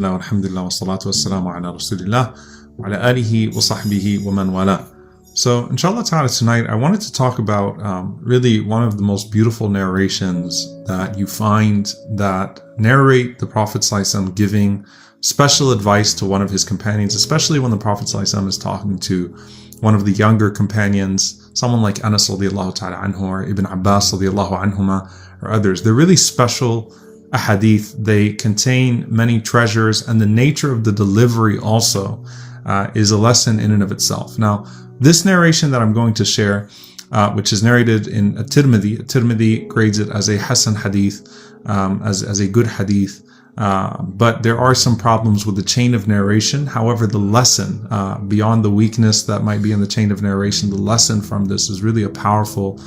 Alhamdulillah wa salatu wassalamu ala rasulillah wa ala alihi wa sahbihi wa man wala. So inshallah ta'ala tonight I wanted to talk about really one of the most beautiful narrations that you find that narrate the Prophet ﷺ giving special advice to one of his companions, especially when the Prophet ﷺ is talking to one of the younger companions, someone like Anas radiallahu ta'ala anhu or Ibn Abbas radiallahu anhuma or others. They're really special hadith. They contain many treasures, and the nature of the delivery also is a lesson in and of itself. Now, this narration that I'm going to share, which is narrated in Tirmidhi grades it as a Hasan hadith, as a good hadith, but there are some problems with the chain of narration. However, the lesson, beyond the weakness that might be in the chain of narration, the lesson from this is really a powerful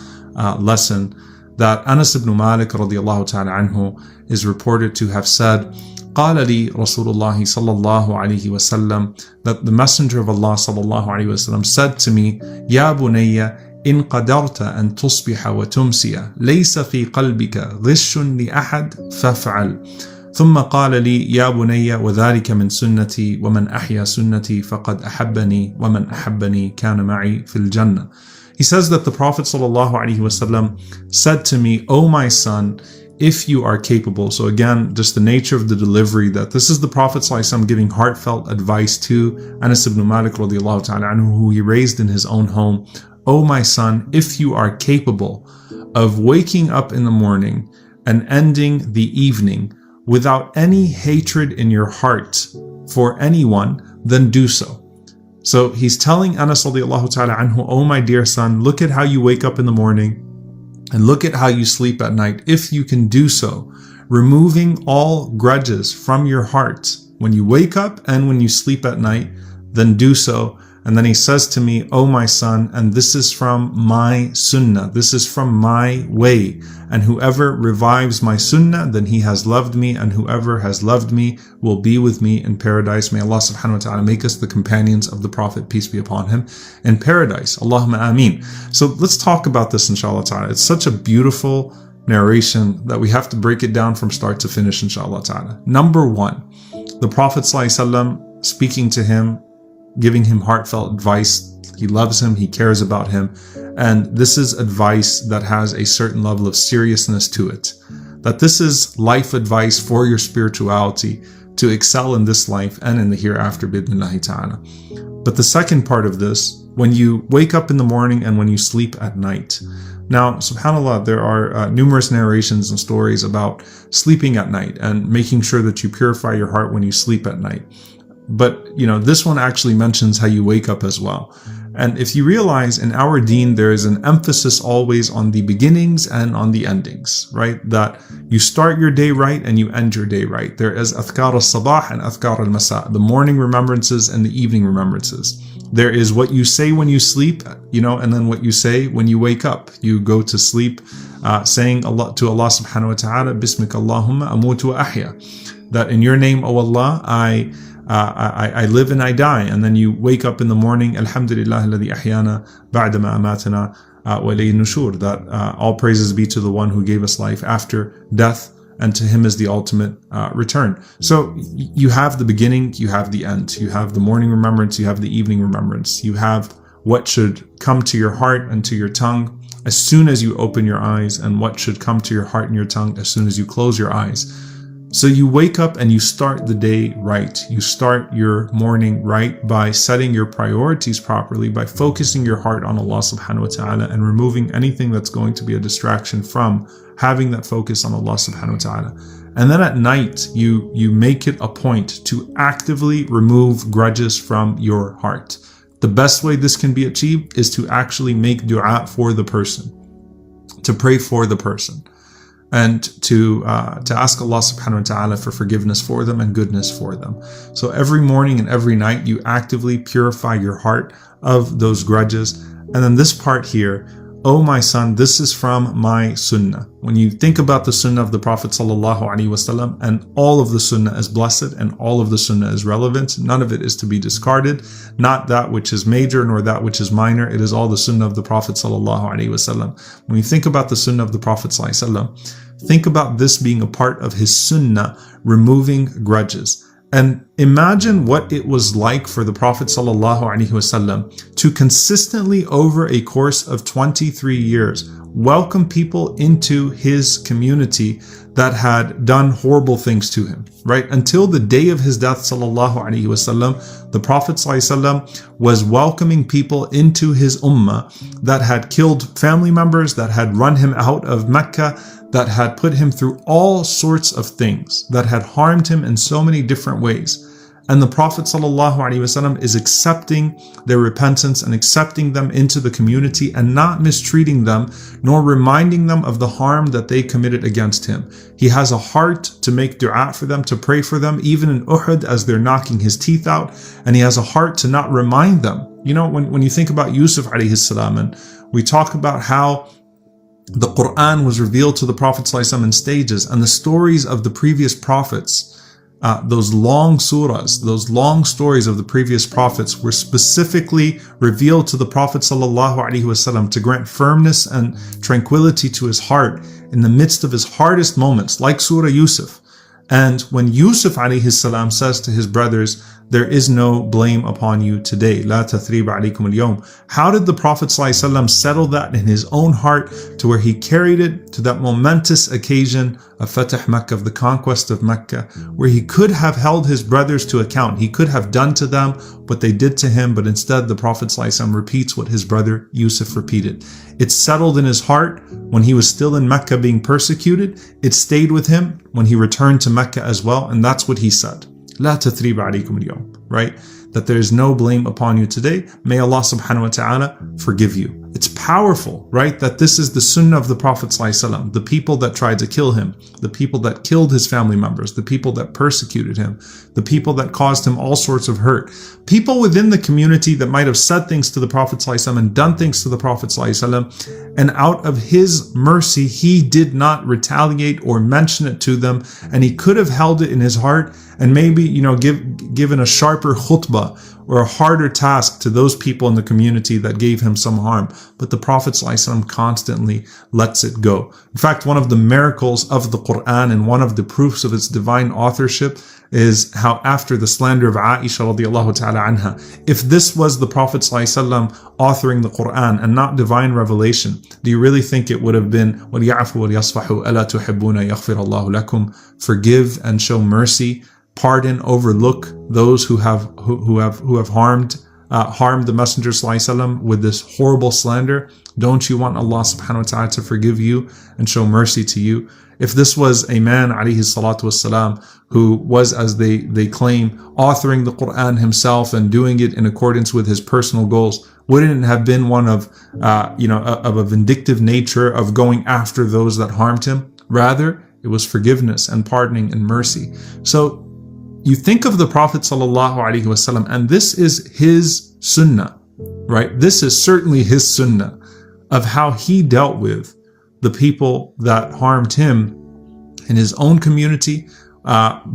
lesson that Anas ibn Malik radiallahu ta'ala anhu is reported to have said, قال لي رسول الله صلى الله عليه وسلم, that the Messenger of Allah صلى الله عليه وسلم said to me, يا بني إن قدرت أن تصبح وتمسي ليس في قلبك غش لأحد فافعل. ثم قال لي يا بني وذلك من سنتي ومن أحيا سنتي فقد أحبني ومن أحبني كان معي في الجنة. He says that the Prophet ﷺ said to me, "O my son, if you are capable." So again, just the nature of the delivery, that this is the Prophet ﷺ giving heartfelt advice to Anas ibn Malik radiallahu ta'ala anhu, who he raised in his own home. "O my son, if you are capable of waking up in the morning and ending the evening without any hatred in your heart for anyone, then do so." So he's telling Anas radiallahu ta'ala anhu, "Oh my dear son, look at how you wake up in the morning and look at how you sleep at night. If you can do so, removing all grudges from your heart when you wake up and when you sleep at night, then do so." And then he says to me, "Oh my son, and this is from my sunnah, this is from my way. And whoever revives my sunnah, then he has loved me, and whoever has loved me will be with me in paradise." May Allah subhanahu wa ta'ala make us the companions of the Prophet, peace be upon him, in paradise. Allahumma ameen. So let's talk about this inshallah ta'ala. It's such a beautiful narration that we have to break it down from start to finish inshallah ta'ala. Number one, the Prophet sallallahu alaihi wasallam speaking to him, giving him heartfelt advice. He loves him, he cares about him, and this is advice that has a certain level of seriousness to it. That this is life advice for your spirituality to excel in this life and in the hereafter, bidnillahi ta'ala. But the second part of this, when you wake up in the morning and when you sleep at night. Now, subhanAllah, there are numerous narrations and stories about sleeping at night and making sure that you purify your heart when you sleep at night. But, this one actually mentions how you wake up as well. And if you realize in our deen, there is an emphasis always on the beginnings and on the endings, right? That you start your day right and you end your day right. There is Adhkar al-Sabah and Adhkar al-Masa, the morning remembrances and the evening remembrances. There is what you say when you sleep, and then what you say when you wake up. You go to sleep saying to Allah subhanahu wa ta'ala, Bismika Allahumma amutu wa ahya. That in your name, O Allah, I live and I die. And then you wake up in the morning, Alhamdulillah alladhi ahyana ba'dama amatana wa ilayhi nushur, that all praises be to the one who gave us life after death, and to him is the ultimate return. So you have the beginning, you have the end, you have the morning remembrance, you have the evening remembrance, you have what should come to your heart and to your tongue as soon as you open your eyes, and what should come to your heart and your tongue as soon as you close your eyes. So you wake up and you start the day right. You start your morning right by setting your priorities properly, by focusing your heart on Allah subhanahu wa ta'ala and removing anything that's going to be a distraction from having that focus on Allah subhanahu wa ta'ala. And then at night, you make it a point to actively remove grudges from your heart. The best way this can be achieved is to actually make dua for the person, to pray for the person, and to ask Allah subhanahu wa ta'ala for forgiveness for them and goodness for them. So every morning and every night you actively purify your heart of those grudges. And then this part here, "O my son, this is from my sunnah." When you think about the sunnah of the Prophet sallallahu alaihi wasallam, and all of the sunnah is blessed and all of the sunnah is relevant, none of it is to be discarded, not that which is major nor that which is minor. It is all the sunnah of the Prophet sallallahu alaihi wasallam. When you think about the sunnah of the Prophet sallallahu alaihi wasallam, think about this being a part of his sunnah, removing grudges. And imagine what it was like for the Prophet ﷺ to consistently, over a course of 23 years, welcome people into his community that had done horrible things to him, right? Until the day of his death, ﷺ, the Prophet ﷺ was welcoming people into his ummah that had killed family members, that had run him out of Mecca, that had put him through all sorts of things, that had harmed him in so many different ways. And the Prophet ﷺ is accepting their repentance and accepting them into the community and not mistreating them, nor reminding them of the harm that they committed against him. He has a heart to make dua for them, to pray for them, even in Uhud as they're knocking his teeth out. And he has a heart to not remind them. You know, when you think about Yusuf alayhi salam, and we talk about how the Qur'an was revealed to the Prophet ﷺ in stages, and the stories of the previous prophets, those long surahs, those long stories of the previous prophets were specifically revealed to the Prophet ﷺ to grant firmness and tranquility to his heart in the midst of his hardest moments, like Surah Yusuf. And when Yusuf alayhi salam says to his brothers, there is no blame upon you today, la tathrib alaykum al-yawm, how did the Prophet ﷺ settle that in his own heart to where he carried it to that momentous occasion of Fatah Mecca, of the conquest of Mecca, where he could have held his brothers to account. He could have done to them what they did to him, but instead the Prophet ﷺ repeats what his brother Yusuf repeated. It settled in his heart when he was still in Mecca being persecuted. It stayed with him when he returned to Mecca as well, and that's what he said. La tathrib alaykum al-yawm, right? That there is no blame upon you today. May Allah subhanahu wa ta'ala forgive you. It's powerful, right? That this is the sunnah of the Prophet ﷺ. The people that tried to kill him, the people that killed his family members, the people that persecuted him, the people that caused him all sorts of hurt, people within the community that might have said things to the Prophet ﷺ and done things to the Prophet ﷺ, and out of his mercy, he did not retaliate or mention it to them, and he could have held it in his heart and maybe, given a sharper khutbah or a harder task to those people in the community that gave him some harm. But the Prophet ﷺ constantly lets it go. In fact, one of the miracles of the Qur'an and one of the proofs of its divine authorship is how after the slander of Aisha radiallahu ta'ala anha, if this was the Prophet ﷺ authoring the Qur'an and not divine revelation, do you really think it would have been وَلْيَعْفُوا وَلْيَصْفَحُوا أَلَا تُحِبُّونَ يَغْفِرَ اللَّهُ لَكُمْ, forgive and show mercy, pardon, overlook those who have harmed the Messenger ﷺ with this horrible slander? Don't you want Allah subhanahu wa ta'ala to forgive you and show mercy to you? If this was a man alayhi salatu wasalam who was, as they claim, authoring the Qur'an himself and doing it in accordance with his personal goals, wouldn't it have been one of a vindictive nature of going after those that harmed him? Rather, it was forgiveness and pardoning and mercy. So you think of the Prophet ﷺ, and this is his sunnah, right? This is certainly his sunnah of how he dealt with the people that harmed him in his own community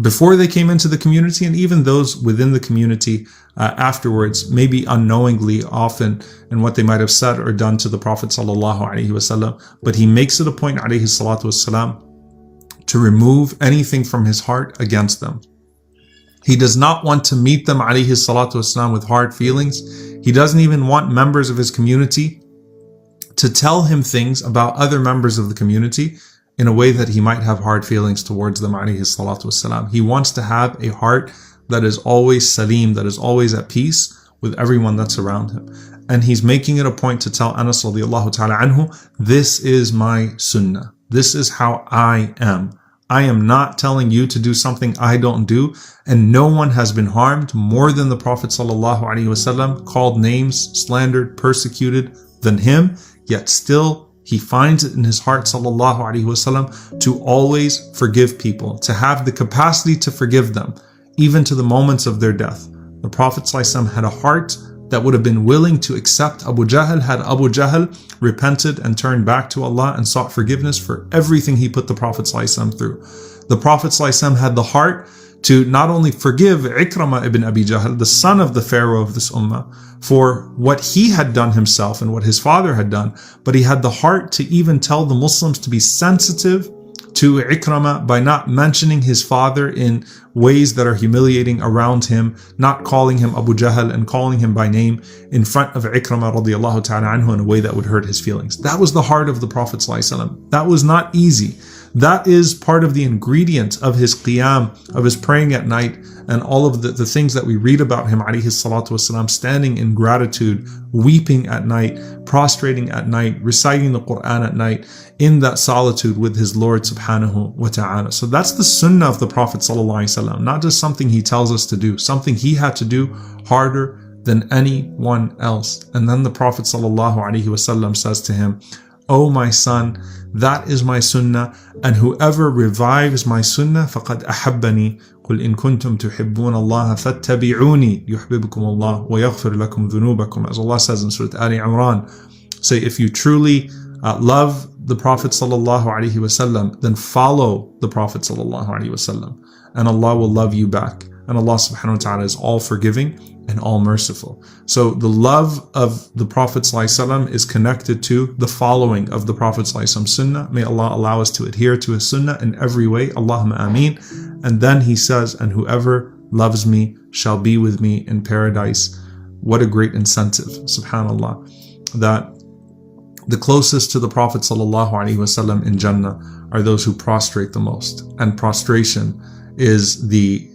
before they came into the community, and even those within the community afterwards, maybe unknowingly often in what they might have said or done to the Prophet ﷺ. But he makes it a point, alayhi salatu wasalam, to remove anything from his heart against them. He does not want to meet them, alayhi salatu wasalam, with hard feelings. He doesn't even want members of his community to tell him things about other members of the community in a way that he might have hard feelings towards them, alayhi salatu wasalam. He wants to have a heart that is always salim, that is always at peace with everyone that's around him. And he's making it a point to tell Anas radiallahu ta'ala anhu, this is my sunnah. This is how I am. I am not telling you to do something I don't do, and no one has been harmed more than the Prophet ﷺ, called names, slandered, persecuted than him, yet still he finds it in his heart ﷺ to always forgive people, to have the capacity to forgive them, even to the moments of their death. The Prophet ﷺ had a heart that would have been willing to accept Abu Jahl had Abu Jahl repented and turned back to Allah and sought forgiveness for everything he put the Prophet ﷺ through. The Prophet ﷺ had the heart to not only forgive Ikramah ibn Abi Jahl, the son of the Pharaoh of this ummah, for what he had done himself and what his father had done, but he had the heart to even tell the Muslims to be sensitive to Ikramah by not mentioning his father in ways that are humiliating around him, not calling him Abu Jahl and calling him by name in front of Ikramah radiallahu ta'ala anhu in a way that would hurt his feelings. That was the heart of the Prophet ﷺ. That was not easy. That is part of the ingredient of his qiyam, of his praying at night, and all of the things that we read about him, alayhi salatu wasalam, standing in gratitude, weeping at night, prostrating at night, reciting the Qur'an at night, in that solitude with his Lord subhanahu wa ta'ala. So that's the sunnah of the Prophet sallallahu alaihi wasallam, not just something he tells us to do, something he had to do harder than anyone else. And then the Prophet sallallahu alaihi wasallam says to him, "O my son, that is my sunnah, and whoever revives my sunnah, فَقَدْ أَحَبَّنِي قُلْ إِن كُنْتُمْ تُحِبُّونَ اللَّهَ فَاتَّبِعُونِي يُحْبِبْكُمُ اللَّهُ وَيَغْفِرْ لَكُمْ ذُنُوبَكُمْ." As Allah says in Surah Ali Imran, say, if you truly love the Prophet sallallahu alaihi wasallam, then follow the Prophet sallallahu alaihi wasallam, and Allah will love you back. And Allah subhanahu wa ta'ala is all forgiving and all merciful. So the love of the Prophet ﷺ is connected to the following of the Prophet ﷺ sunnah. May Allah allow us to adhere to his sunnah in every way. Allahumma ameen. And then he says, and whoever loves me shall be with me in paradise. What a great incentive, subhanallah, that the closest to the Prophet ﷺ in Jannah are those who prostrate the most. And prostration is the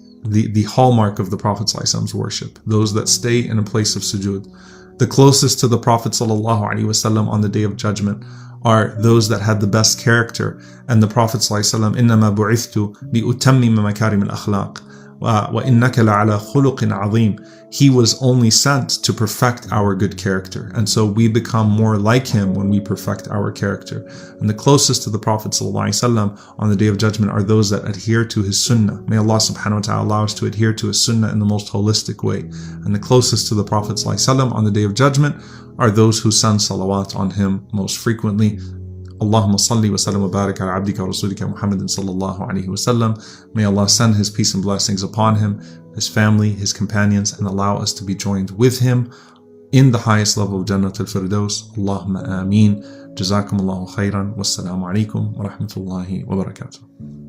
hallmark of the Prophet ﷺ's worship, those that stay in a place of sujood. The closest to the Prophet ﷺ on the Day of Judgment are those that had the best character. And the Prophet ﷺ, إِنَّمَا بُعِثْتُ لِأُتَمِّمَ مَكَارِمِ الْأَخْلَاقِ وَإِنَّكَ لَعَلَى خُلُقٍ عَظِيمٍ. He was only sent to perfect our good character. And so we become more like him when we perfect our character. And the closest to the Prophet ﷺ on the Day of Judgment are those that adhere to his sunnah. May Allah subhanahu wa ta'ala allow us to adhere to his sunnah in the most holistic way. And the closest to the Prophet ﷺ on the Day of Judgment are those who send salawat on him most frequently. Allahumma salli wa sallam wa barik ala abdika wa rasulika Muhammadin sallallahu alayhi wa sallam. May Allah send his peace and blessings upon him, his family, his companions, and allow us to be joined with him in the highest level of Jannah al-Firdaus. Allahumma ameen. Jazakum Allahu khairan. Wassalamu alaikum wa rahmatullahi wa barakatuh.